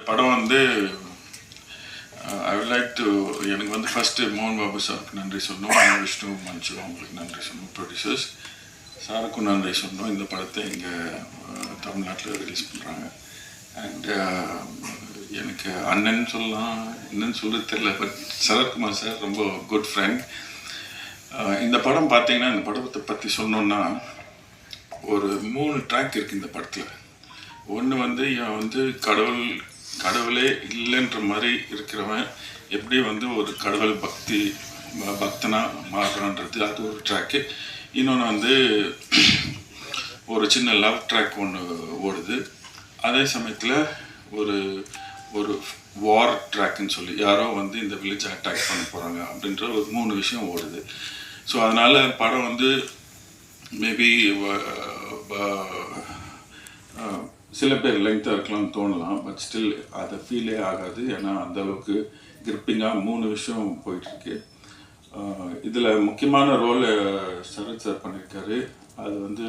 படம் வந்து I would like to எனக்கு வந்து ஃபஸ்ட்டு மோகன் பாபு சாருக்கு நன்றி சொல்லணும், விஷ்ணு மஞ்சு அவங்களுக்கு நன்றி சொல்லணும், ப்ரொடியூசர்ஸ் சாருக்கும் நன்றி சொல்லணும். இந்த படத்தை இங்கே தமிழ்நாட்டில் ரிலீஸ் பண்ணுறாங்க. அண்ட் எனக்கு அண்ணன் சொல்லலாம், என்னன்னு சொல்ல தெரியல, பட் சரத்குமார் சார் ரொம்ப குட் ஃப்ரெண்ட். இந்த படம் பார்த்தீங்கன்னா, இந்த படத்தை பற்றி சொன்னோன்னா ஒரு 3 ட்ராக் இருக்குது இந்த படத்தில். ஒன்று வந்து இவன் வந்து கடவுளே இல்லைன்ற மாதிரி இருக்கிறவன் எப்படி வந்து ஒரு கடவுள் பக்தனாக மாறுறான்றது அது ஒரு ட்ராக்கு. இன்னொன்று வந்து ஒரு சின்ன லவ் ட்ராக் ஒன்று ஓடுது. அதே சமயத்தில் ஒரு ஒரு வார் ட்ராக்குன்னு சொல்லி யாரோ வந்து இந்த வில்லேஜை அட்டாக் பண்ண போகிறாங்க அப்படின்ற ஒரு 3 விஷயம் ஓடுது. ஸோ அதனால் படம் வந்து மேபி சில பேர் லெங்க்த்தாக இருக்கலாம்னு தோணலாம், பட் ஸ்டில் அதை ஃபீலே ஆகாது. ஏன்னா அந்தளவுக்கு கிரிப்பிங்காக 3 விஷயம் போயிட்டுருக்கு. இதில் முக்கியமான ரோல் சரத் சார் பண்ணியிருக்காரு. அது வந்து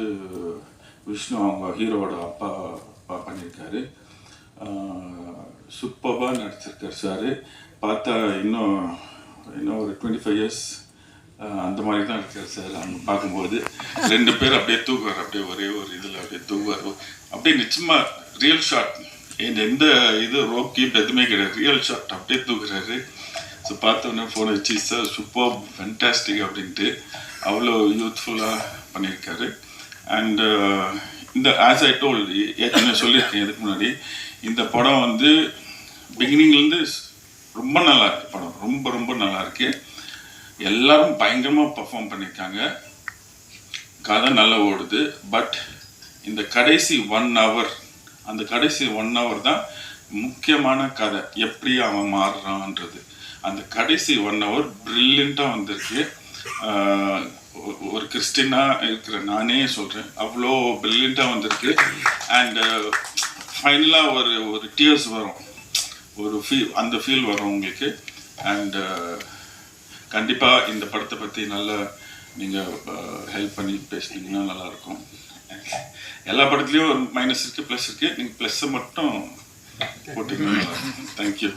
விஷ்ணு அவங்க ஹீரோவோட அப்பா பண்ணியிருக்காரு. சூப்பராக நடிச்சிருக்கார் சார். பார்த்தா இன்னும் ஒரு 25 இயர்ஸ் அந்த மாதிரி தான் இருக்கார் சார். அவங்க பார்க்கும்போது 2 பேர் அப்படியே தூக்குவார், அப்படியே ஒரே ஒரு இதில் அப்படியே தூக்குவார். அப்படியே நிச்சயமாக ரியல் ஷாட், எந்த இது ரோப் கீப் எதுவுமே கிடையாது, ரியல் ஷாட் அப்படியே தூக்குறாரு. ஸோ பார்த்தோன்னே ஃபோனை வச்சு சார் சூப்பர் ஃபென்டாஸ்டிக் அப்படின்ட்டு அவ்வளோ யூத்ஃபுல்லாக பண்ணியிருக்காரு. அண்ட் இந்த ஆஸ் ஐ டோல் ஏற்கனவே சொல்லியிருக்கேன் இதுக்கு முன்னாடி, இந்த படம் வந்து பிகினிங்லேருந்து ரொம்ப நல்லா இருக்குது. படம் ரொம்ப ரொம்ப நல்லா இருக்குது. எல்லாரும் பயங்கரமாக பர்ஃபார்ம் பண்ணியிருக்காங்க. கதை நல்லா ஓடுது. பட் இந்த கடைசி 1 hour, அந்த கடைசி 1 hour தான் முக்கியமான கதை, எப்படி அவன் மாறுறான்றது. அந்த கடைசி 1 hour ப்ரில்லியண்ட்டாக வந்திருக்கு. ஒரு கிறிஸ்டினாக இருக்கிற நானே சொல்கிறேன், அவ்வளோ ப்ரில்லியண்ட்டாக வந்திருக்கு. அண்டு ஃபைனலாக ஒரு டியர்ஸ் வரும், ஒரு அந்த ஃபீல் வரும் உங்களுக்கு. அண்டு கண்டிப்பாக இந்த படத்தை பற்றி நல்லா நீங்கள் ஹெல்ப் பண்ணி பேசுனீங்கன்னா நல்லாயிருக்கும். எல்லா படத்துலேயும் ஒரு மைனஸ் இருக்குது, ப்ளஸ் இருக்குது. நீங்கள் ப்ளஸ்ஸை மட்டும் போட்டிங்கன்னா நல்லாயிருக்கும். தேங்க்யூ.